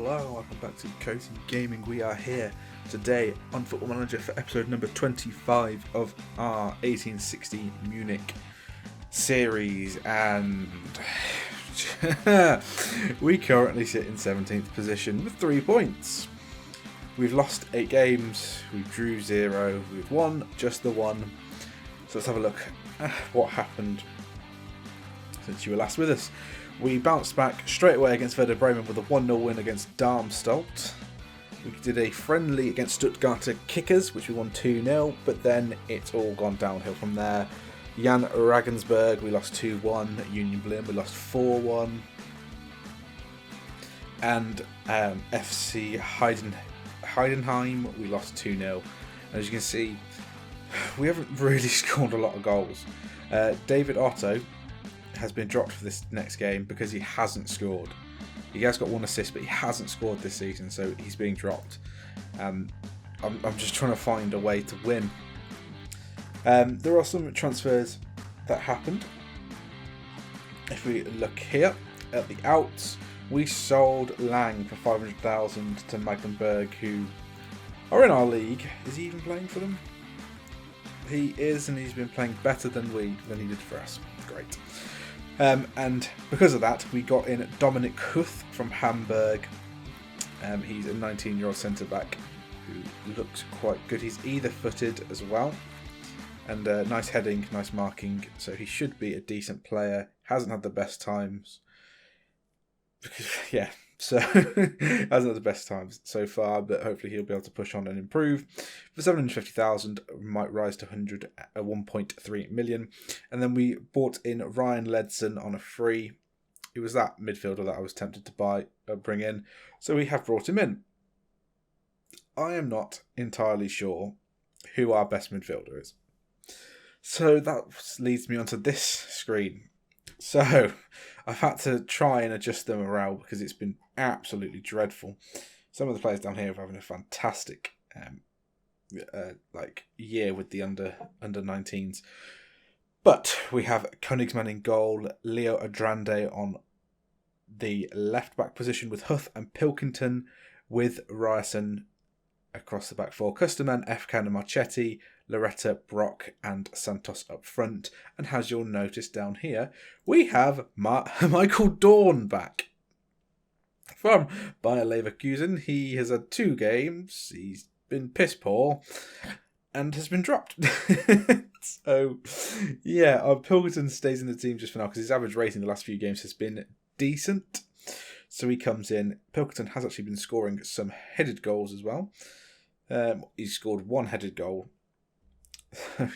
Hello, welcome back to Cozy Gaming. We are here today on Football Manager for episode number 25 of our 1860 Munich series, and we currently sit in 17th position with 3 points. We've lost 8 games, we drew 0, we've won just the 1. So let's have a look at what happened since you were last with us. We bounced back straight away against Werder Bremen with a 1-0 win against Darmstadt. We did a friendly against Stuttgarter Kickers, which we won 2-0, but then it's all gone downhill from there. Jan Regensburg, we lost 2-1. Union Berlin, we lost 4-1. And FC Heidenheim, we lost 2-0. As you can see, we haven't really scored a lot of goals. David Otto has been dropped for this next game because he hasn't scored. He has got 1 assist, but he hasn't scored this season, so he's being dropped. I'm just trying to find a way to win. There are some transfers that happened. If we look here at the outs, we sold Lang for 500,000 to Magdeburg, who are in our league. Is he even playing for them? He is, and he's been playing better than he did for us. Great. And because of that, we got in Dominic Huth from Hamburg. He's a 19-year-old centre-back who looks quite good. He's either-footed as well. And nice heading, nice marking. So he should be a decent player. Hasn't had the best times. So hasn't had the best times so far, but hopefully he'll be able to push on and improve. For 750,000, might rise to 1.3 million. And then we bought in Ryan Ledson on a free. He was that midfielder that I was tempted to bring in, so we have brought him in. I am not entirely sure who our best midfielder is, so that leads me onto this screen. So I've had to try and adjust the morale because it's been absolutely dreadful. Some of the players down here are having a fantastic year with the under 19s. But we have Königsmann in goal, Leo Adrande on the left back position with Huth and Pilkington, with Ryerson across the back four. Custerman, Efkan and Marchetti, Loretta, Brock and Santos up front. And as you'll notice down here, we have Michael Dorn back from Bayer Leverkusen. He has had 2 games. He's been piss poor and has been dropped. So, yeah, Pilkington stays in the team just for now because his average rating the last few games has been decent. So he comes in. Pilkington has actually been scoring some headed goals as well. He's scored 1 headed goal.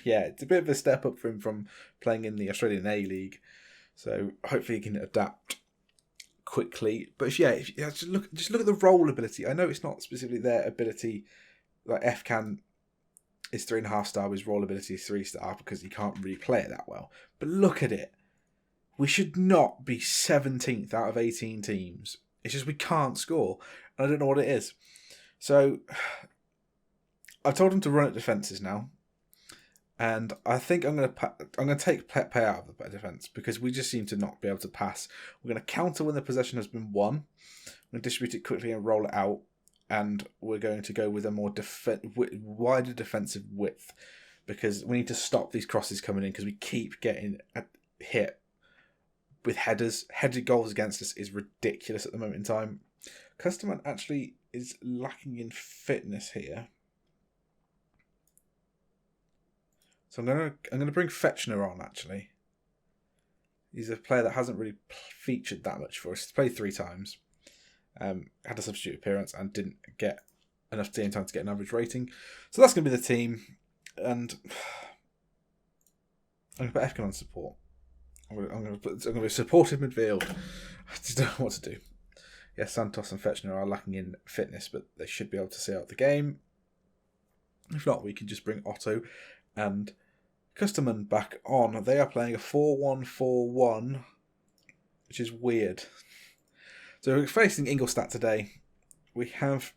Yeah, it's a bit of a step up for him from playing in the Australian A-League. So hopefully he can adapt quickly. But yeah, just look at the roll ability. I know it's not specifically their ability. Like Efkan is 3.5 star, his roll ability is 3 star because he can't really play it that well. But look at it. We should not be 17th out of 18 teams. It's just we can't score. And I don't know what it is. So I've told him to run at defences now. And I think I'm going to take Pepe out of the defence because we just seem to not be able to pass. We're going to counter when the possession has been won. We're going to distribute it quickly and roll it out. And we're going to go with a more wider defensive width because we need to stop these crosses coming in because we keep getting hit with headers. Headed goals against us is ridiculous at the moment in time. Custerman actually is lacking in fitness here. So I'm gonna bring Fechner on, actually. He's a player that hasn't really featured that much for us. He's played 3 times. Had a substitute appearance and didn't get enough game time to get an average rating. So that's going to be the team. And I'm going to put Efkan on support. I'm going to be a supportive midfield. I just don't know what to do. Yeah, Santos and Fechner are lacking in fitness, but they should be able to see out the game. If not, we can just bring Otto and Custerman back on. They are playing a 4-1-4-1, which is weird. So we're facing Ingolstadt today. I think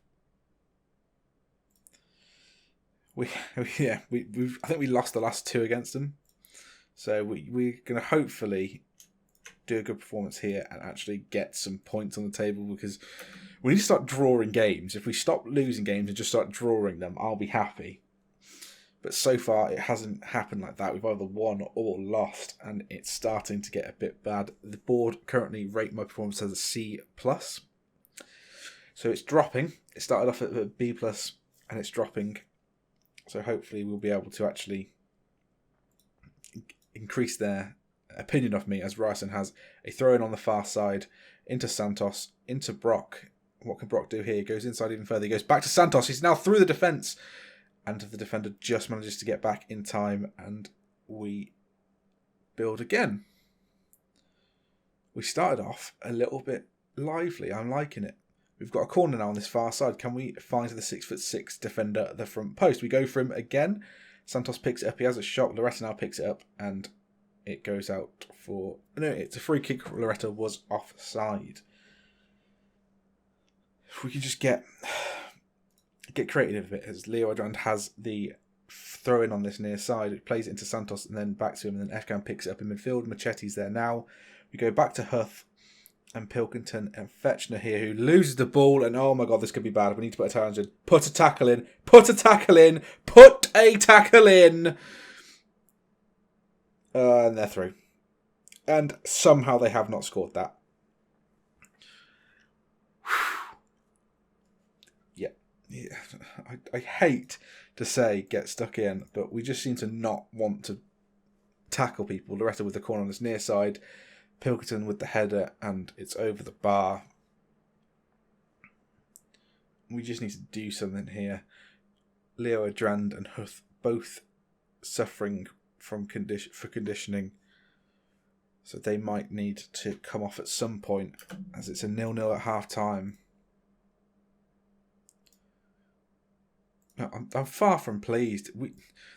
we lost the last 2 against them. So we're going to hopefully do a good performance here and actually get some points on the table, because we need to start drawing games. If we stop losing games and just start drawing them, I'll be happy. But so far, it hasn't happened like that. We've either won or lost, and it's starting to get a bit bad. The board currently rate my performance as a C+. So it's dropping. It started off at a B+, and it's dropping. So hopefully we'll be able to actually increase their opinion of me, as Ryerson has a throw-in on the far side into Santos, into Brock. What can Brock do here? He goes inside even further. He goes back to Santos. He's now through the defence. And the defender just manages to get back in time, and we build again. We started off a little bit lively. I'm liking it. We've got a corner now on this far side. Can we find the 6'6" defender at the front post? We go for him again. Santos picks it up. He has a shot. Loretta now picks it up, and it goes out for... No, it's a free kick. Loretta was offside. If we can just get creative a bit, as Leo Adrand has the throw-in on this near side. It plays it into Santos and then back to him, and then Efkan picks it up in midfield. Machetti's there now. We go back to Huth and Pilkington and Fetchner here, who loses the ball, and oh my god, this could be bad. We need to put a challenge in. Put a tackle in. Put a tackle in. Put a tackle in. And they're through. And somehow they have not scored that. Yeah, I hate to say get stuck in, but we just seem to not want to tackle people. Loretta with the corner on this near side, Pilkington with the header, and it's over the bar. We just need to do something here. Leo Adrand and Huth both suffering from conditioning, so they might need to come off at some point, as it's a 0-0 at half time. I'm far from pleased.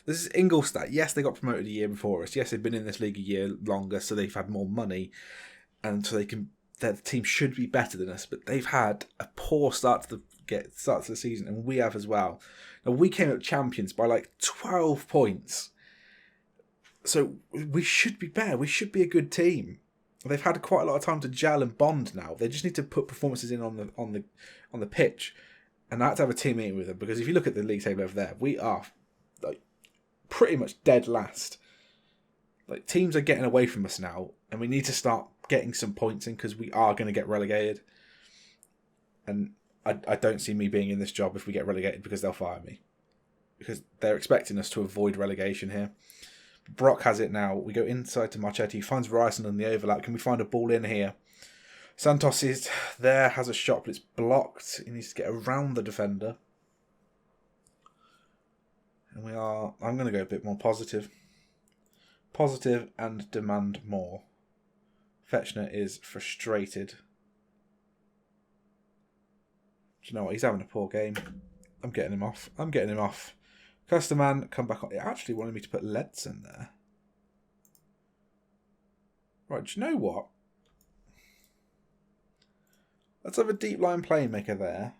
This is Ingolstadt. Yes, they got promoted a year before us. Yes, they've been in this league a year longer, so they've had more money, and so their team should be better than us. But they've had a poor start to the season, and we have as well. Now, we came up champions by like 12 points, so we should be better. We should be a good team. They've had quite a lot of time to gel and bond now. They just need to put performances in on the pitch. And I had to have a team meeting with them, because if you look at the league table over there, we are like pretty much dead last. Like, teams are getting away from us now, and we need to start getting some points in, because we are going to get relegated. And I don't see me being in this job if we get relegated, because they'll fire me. Because they're expecting us to avoid relegation here. Brock has it now. We go inside to Marchetti. He finds Ryerson on the overlap. Can we find a ball in here? Santos is there, has a shot, but it's blocked. He needs to get around the defender. And I'm going to go a bit more positive. Positive and demand more. Fetchner is frustrated. Do you know what? He's having a poor game. I'm getting him off. Custerman, come back on. It actually wanted me to put Leds in there. Right, do you know what? Let's have a deep line playmaker there,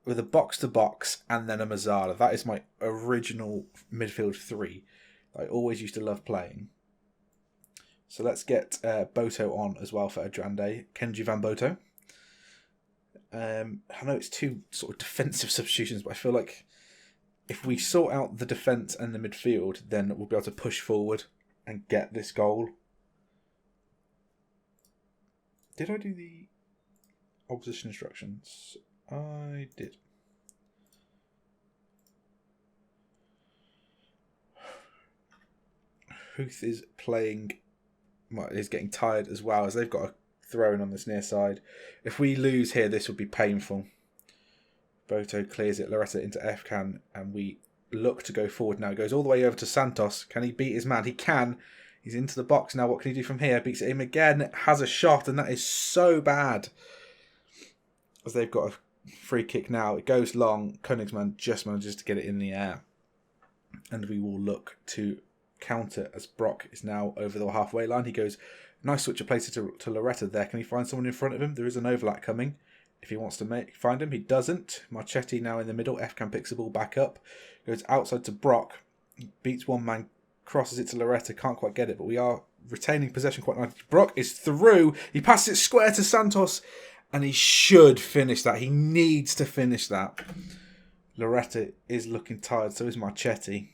with a box-to-box and then a Mazzara. That is my original midfield three that I always used to love playing. So let's get Boto on as well for Adrandé. Kenji Van Boto. I know it's two sort of defensive substitutions, but I feel like if we sort out the defence and the midfield, then we'll be able to push forward and get this goal. Did I do the opposition instructions? I did. Huth is getting tired as well, as they've got a throw in on this near side. If we lose here, this would be painful. Boto clears it, Loretta into Efkan, and we look to go forward now. It goes all the way over to Santos. Can he beat his man? He can. He's into the box now. What can he do from here? Beats it him again. Has a shot, and that is so bad. As they've got a free kick now. It goes long. Königsmann just manages to get it in the air. And we will look to counter, as Brock is now over the halfway line. He goes, nice switch of places to Loretta there. Can he find someone in front of him? There is an overlap coming. If he wants to find him, he doesn't. Marchetti now in the middle. Efkan picks the ball back up. Goes outside to Brock. Beats one man crosses it to Loretta, can't quite get it, but we are retaining possession quite nicely. Brock is through. He passes it square to Santos, and he should finish that. He needs to finish that. Loretta is looking tired, so is Marchetti.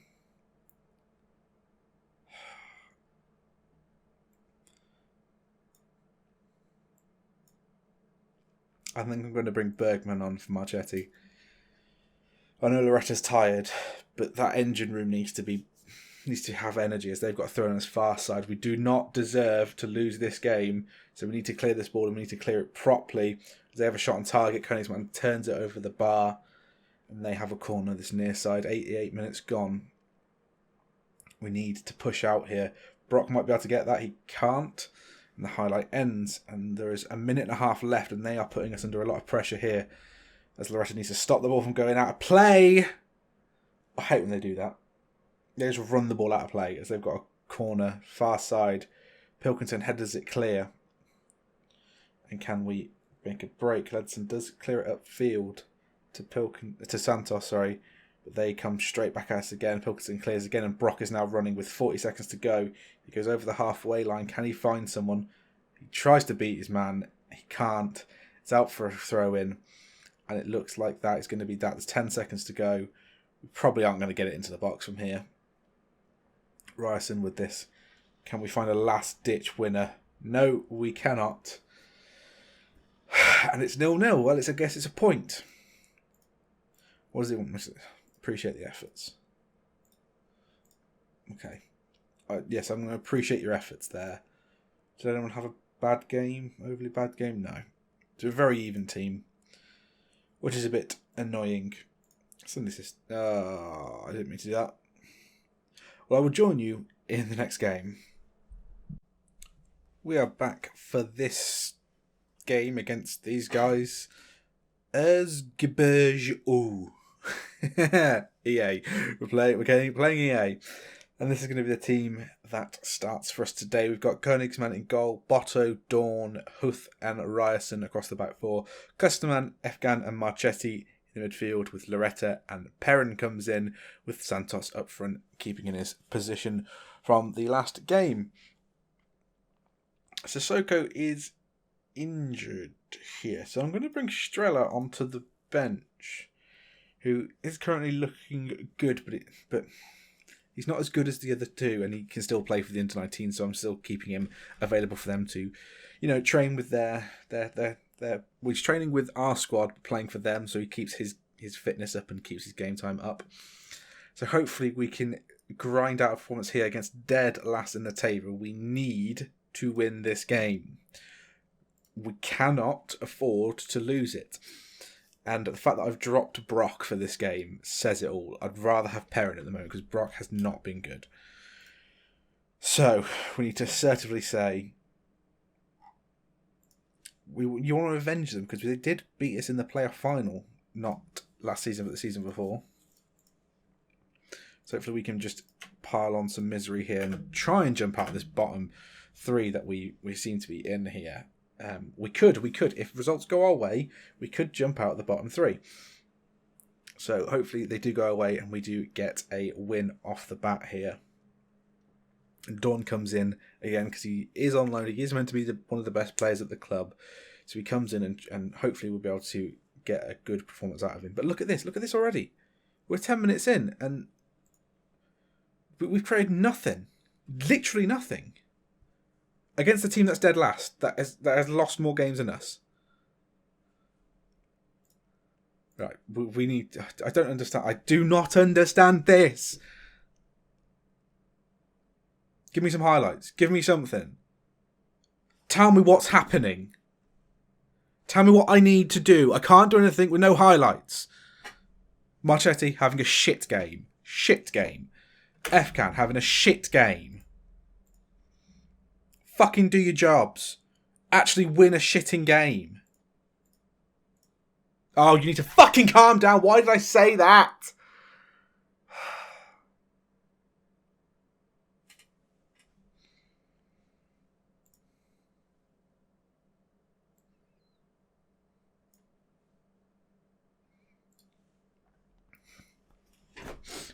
I think I'm going to bring Bergman on for Marchetti. I know Loretta's tired, but that engine room needs to have energy, as they've got to throw on his far side. We do not deserve to lose this game, so we need to clear this ball and we need to clear it properly. They have a shot on target. Königsmann turns it over the bar, and they have a corner this near side. 88 minutes gone. We need to push out here. Brock might be able to get that. He can't. And the highlight ends, and there is a minute and a half left, and they are putting us under a lot of pressure here, as Loretta needs to stop the ball from going out of play. I hate when they do that. They just run the ball out of play, as they've got a corner, far side. Pilkington headers it clear. And can we make a break? Ledson does clear it upfield to Santos, but they come straight back at us again. Pilkington clears again, and Brock is now running with 40 seconds to go. He goes over the halfway line. Can he find someone? He tries to beat his man. He can't. It's out for a throw-in, and it looks like that is going to be that. There's 10 seconds to go. We probably aren't going to get it into the box from here. Ryerson with this. Can we find a last-ditch winner? No, we cannot. And it's 0-0. Well, I guess it's a point. What does he want me to appreciate the efforts? Okay. Yes, I'm going to appreciate your efforts there. Did anyone have a bad game? Overly bad game? No. It's a very even team, which is a bit annoying. Suddenly this. I didn't mean to do that. Well, I will join you in the next game. We are back for this game against these guys. Erzgebirge. EA. We're playing EA. And this is going to be the team that starts for us today. We've got Königsmann in goal, Botto, Dorn, Huth and Ryerson across the back four. Kusterman, Efgan and Marchetti in the midfield, with Loretta, and Perrin comes in with Santos up front, keeping in his position from the last game. Sissoko is injured here, so I'm going to bring Strela onto the bench, who is currently looking good, but he's not as good as the other two, and he can still play for the Under-19, so I'm still keeping him available for them to, train with their he's training with our squad, playing for them, so he keeps his fitness up and keeps his game time up. So hopefully we can grind out a performance here against dead last in the table. We need to win this game. We cannot afford to lose it. And the fact that I've dropped Brock for this game says it all. I'd rather have Perrin at the moment, because Brock has not been good. So we need to assertively say you want to avenge them, because they did beat us in the playoff final, not last season but the season before. So hopefully we can just pile on some misery here and try and jump out of this bottom three that we seem to be in here. We could, if results go our way, we could jump out of the bottom three. So hopefully they do go away and we do get a win off the bat here. And Dawn comes in again because he is on loan. He is meant to be one of the best players at the club. So he comes in and hopefully we'll be able to get a good performance out of him. But look at this already. We're 10 minutes in and we've created nothing. Literally nothing. Against the team that's dead last, that has lost more games than us. Right, we need... I don't understand. I do not understand this. Give me some highlights. Give me something. Tell me what's happening. Tell me what I need to do. I can't do anything with no highlights. Marchetti having a shit game. Shit game. Efkan having a shit game. Fucking do your jobs. Actually win a shitting game. Oh, you need to fucking calm down. Why did I say that?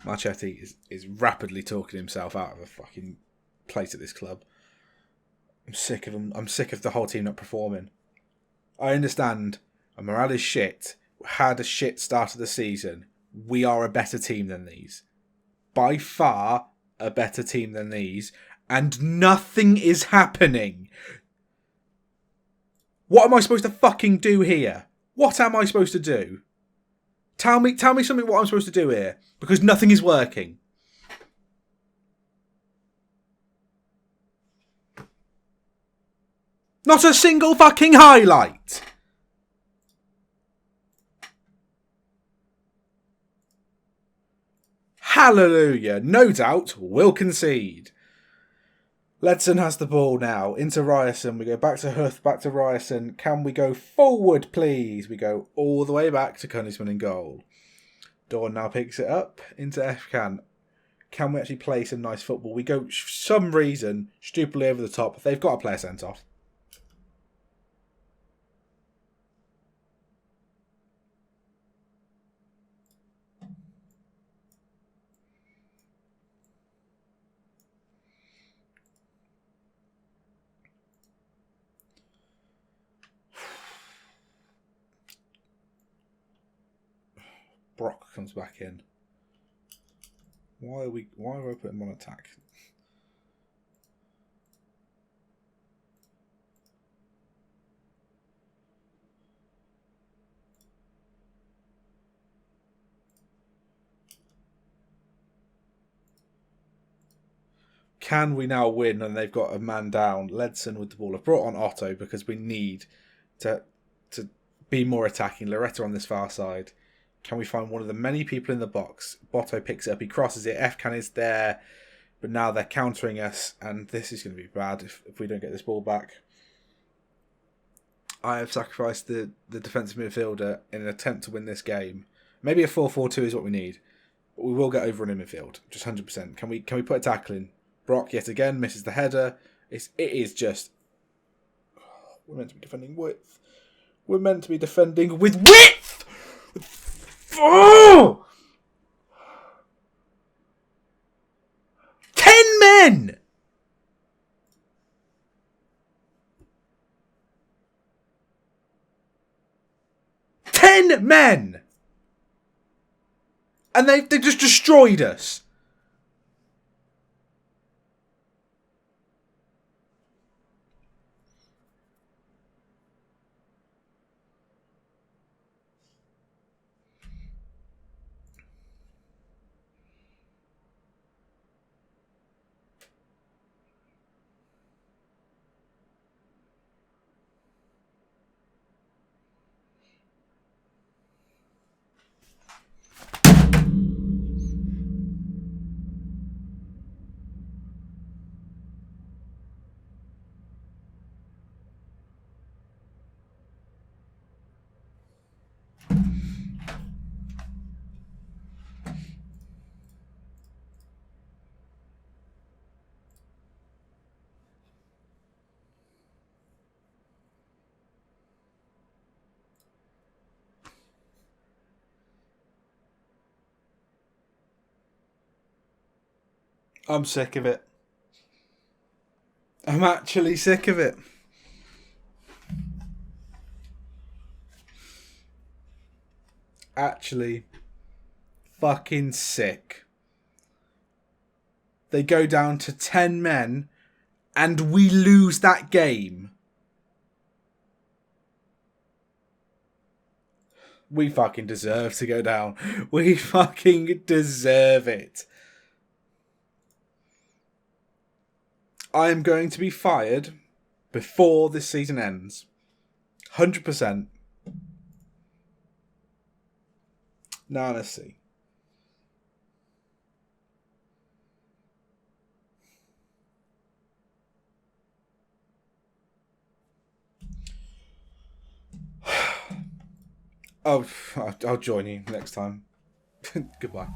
Marchetti is rapidly talking himself out of a fucking place at this club. I'm sick of him. I'm sick of the whole team not performing. I understand. Morale is shit. Had a shit start of the season. We are a better team than these. By far a better team than these. And nothing is happening. What am I supposed to fucking do here? What am I supposed to do? Tell me something what I'm supposed to do here. Because nothing is working. Not a single fucking highlight. Hallelujah. No doubt we'll concede. Ledson has the ball now. Into Ryerson. We go back to Huth, back to Ryerson. Can we go forward, please? We go all the way back to Königsmann in goal. Dorn now picks it up into Efkan. Can we actually play some nice football? We go, for some reason, stupidly over the top. They've got a player sent off. Brock comes back in. Why are we putting him on attack? Can we now win? And they've got a man down. Ledson with the ball. I've brought on Otto because we need to be more attacking. Loretta on this far side. Can we find one of the many people in the box? Botto picks it up. He crosses it. Efkan is there. But now they're countering us. And this is going to be bad if we don't get this ball back. I have sacrificed the defensive midfielder in an attempt to win this game. Maybe a 4-4-2 is what we need. But we will get over in midfield. Just 100%. Can we put a tackle in? Brock yet again misses the header. It is just... We're meant to be defending width. We're meant to be defending with width! Oh! 10 men! And they just destroyed us. I'm sick of it. I'm actually sick of it. Actually fucking sick. They go down to 10 men and we lose that game. We fucking deserve to go down. We fucking deserve it. I am going to be fired before this season ends. 100%. Now let's see. I'll join you next time. Goodbye.